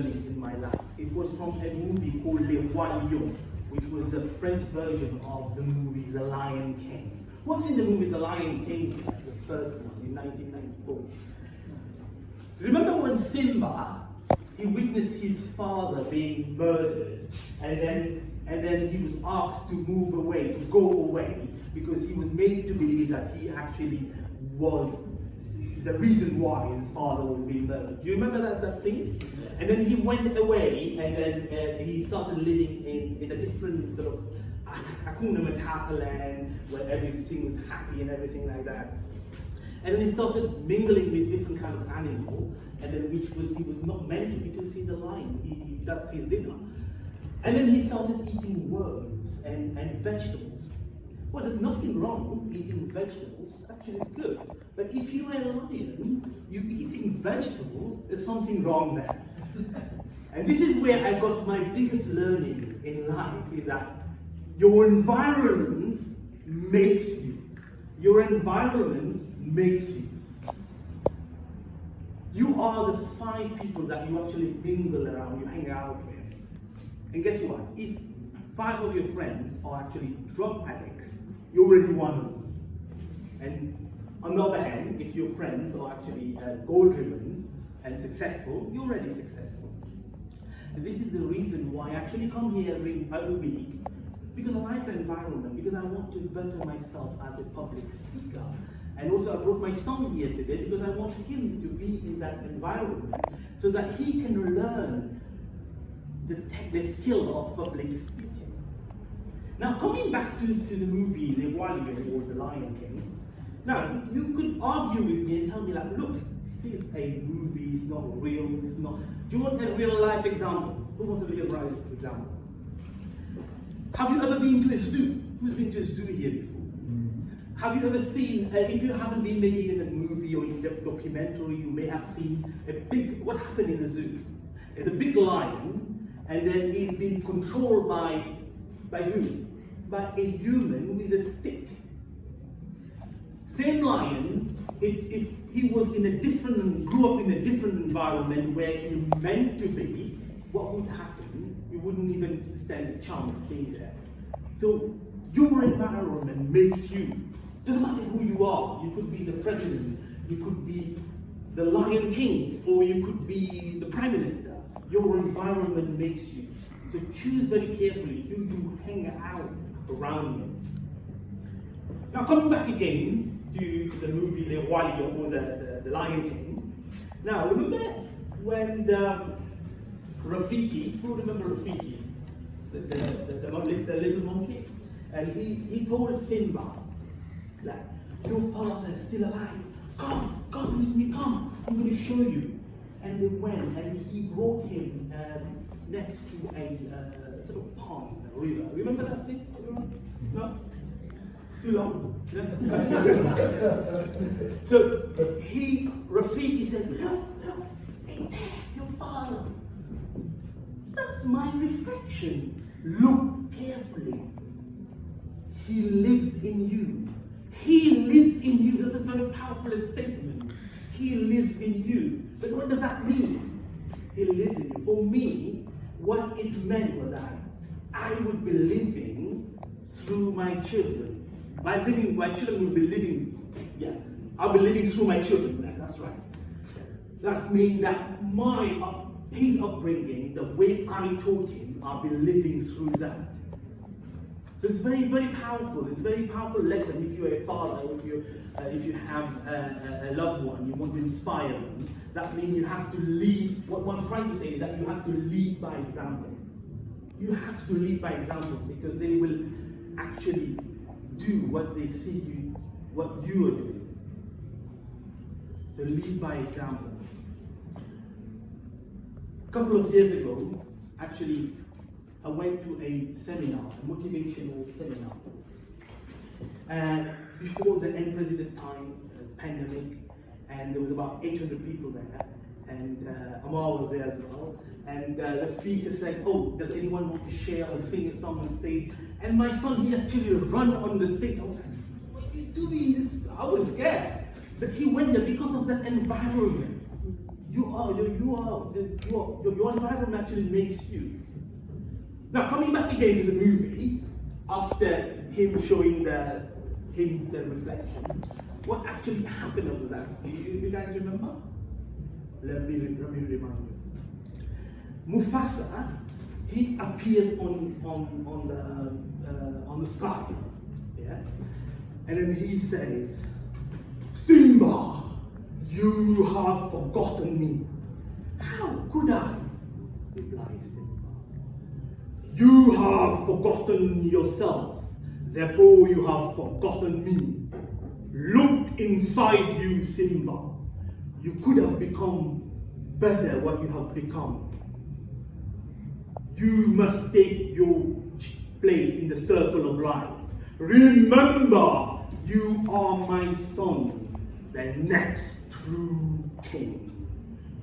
learning in my life. It was from a movie called Le Roi Lion, which was the French version of the movie The Lion King. Who have seen the movie The Lion King, the first one in 1994? Remember when Simba, he witnessed his father being murdered, and then he was asked to move away, to go away, because he was made to believe that he actually was the reason why his father was being murdered. Do you remember that thing? And then he went away, and then he started living in a different sort of Hakuna Matata land, where everything was happy and everything like that. And then he started mingling with different kind of animals, and then he was not meant to, because he's a lion. That's his dinner. And then he started eating worms and vegetables. Well, there's nothing wrong with eating vegetables. Actually, it's good. But if you're a lion, you're eating vegetables, there's something wrong there. And this is where I got my biggest learning in life, is that your environment makes you. Your environment makes you. You are the 5 people that you actually mingle around, you hang out with. And guess what? If 5 of your friends are actually drug addicts, you're already one of them. And on the other hand, if your friends are actually goal-driven and successful, you're already successful. And this is the reason why I actually come here every week, because I like the environment, because I want to better myself as a public speaker. And also I brought my son here today because I want him to be in that environment so that he can learn the skill of public speaking. Now, coming back to the movie Le Roi Lion, or The Lion King, now you could argue with me and tell me, like, look, this is a movie, it's not real, it's not. Do you want a real life example? Who wants a real life example? Have you ever been to a zoo? Who's been to a zoo here before? Have you ever seen, if you haven't been maybe in a movie or in a documentary, you may have seen what happened in a zoo? There's a big lion, and then he's being controlled by who? By a human with a stick. Same lion, if he was in a different, grew up in a different environment where he meant to be, what would happen? You wouldn't even stand a chance being there. So your environment makes you. Doesn't matter who you are. You could be the president, you could be the Lion King, or you could be the Prime Minister. Your environment makes you. So choose very carefully who you hang out around you. Now, coming back again to the movie Le Roi Lion, or the Lion King. Now, remember when Rafiki, who remember Rafiki? The little monkey? And he told Simba, like, your father is still alive. Come with me, come. I'm going to show you. And they went, and he brought him next to a sort of pond, a river. Remember that thing? No? Too long? So Rafiki said, look, it's there, your father. That's my reflection. Look carefully. He lives in you. He lives in you. That's a very powerful statement. He lives in you. But what does that mean? He lives in you. For me, what it meant was that I would be living through my children. My children will be living, I'll be living through my children. That's right. That means that his upbringing, the way I taught him, I'll be living through that. So it's very, very powerful. It's a very powerful lesson if you're a father, if you have a loved one, you want to inspire them. That means you have to lead. What I'm trying to say is that you have to lead by example. You have to lead by example, because they will actually do what they see what you are doing. So lead by example. A couple of years ago, actually, I went to a seminar, a motivational seminar. Before the end president time, pandemic, and there was about 800 people there, and Amal was there as well. And the speaker said, "Oh, does anyone want to share or sing a song on stage?" And my son, he actually ran on the stage. I was like, "What are you doing?" I was scared. But he went there because of that environment. Your environment actually makes you. Now, coming back again to the movie, after him showing the reflection, what actually happened after that? Do you guys remember? Let me remind you. Mufasa, he appears on the sky, yeah, and then he says, "Simba, you have forgotten me." "How could I?" replies Simba. "You have forgotten yourself, therefore you have forgotten me. Look inside you, Simba. You could have become better what you have become. You must take your place in the circle of life. Remember, you are my son, the next true king.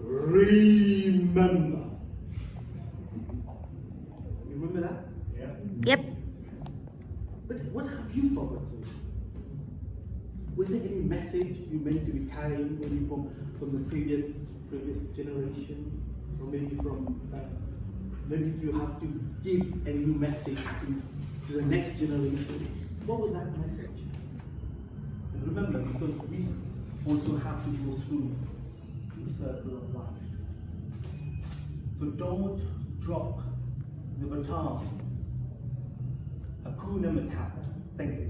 Remember." You remember that? Yeah. Yep. But what have you forgotten? Was there any message you meant to be carrying, maybe from the previous generation, or maybe from maybe you have to give a new message to the next generation? What was that message? And remember, because we also have to go through the circle of life. So don't drop the baton. Hakuna Matata. Thank you.